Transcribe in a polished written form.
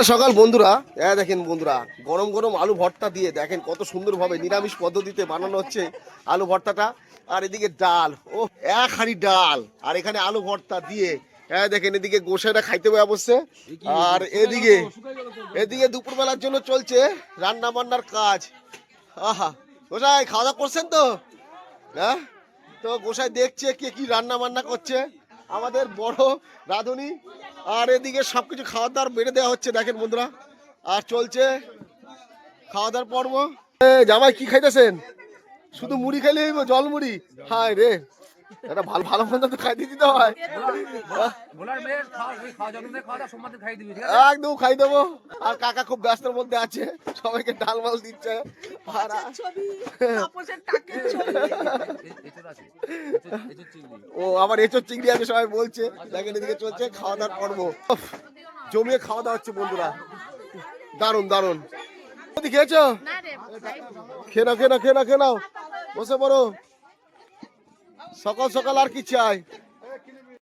সকাল বন্ধুরা, দেখেন বন্ধুরা, গরম গরম আলু ভর্তা দিয়ে দেখেন কত সুন্দরভাবে নিরামিষ পদ্ধতিতে বানানো হচ্ছে আলু ভর্তাটা। আর এদিকে ডাল, ও এক হাঁড়ি ডাল, আর এখানে আলু ভর্তা দিয়ে দেখেন এদিকে গোসাইটা খাইতে হবে অবশ্যই। আর এদিকে এদিকে দুপুরবেলার জন্য চলছে রান্না বান্নার কাজ। আহা, গোসাই খাওয়া দাওয়া করছেন তো? হ্যাঁ, তো গোসাই দেখছে কে কি রান্না বান্না করছে, আমাদের বড় রাঁধুনি। আর এদিকে সবকিছু খাওয়া দাওয়ার বেড়ে দেওয়া হচ্ছে দেখেন বন্ধুরা। আর চলছে খাওয়া দাওয়ার পর্ব। জামাই কি খাইতেছেন? শুধু মুড়ি খাইলে হইব? জল মুড়ি? হায় রে, এটা ভালো ভালো মন্দ তো খাইতে দিতে হয়। একদম খাই দেবো। আর কাকা খুব ব্যস্তের মধ্যে আছে, সবাইকে ডাল মাল দিচ্ছে। ও আবার এঁচোর চিংড়ি আছে সবাই বলছে। দেখেন এদিকে চলছে খাওয়া দাওয়ার পর্ব। জমিয়ে খাওয়া দাওয়া হচ্ছে বন্ধুরা, দারুন দারুন। খেয়েছো? খেয়ে নাও খেয়ে নাও খেয়ে নাও খেয়ে নাও, বসে পড়ো। সকাল সকাল আর কি চাই?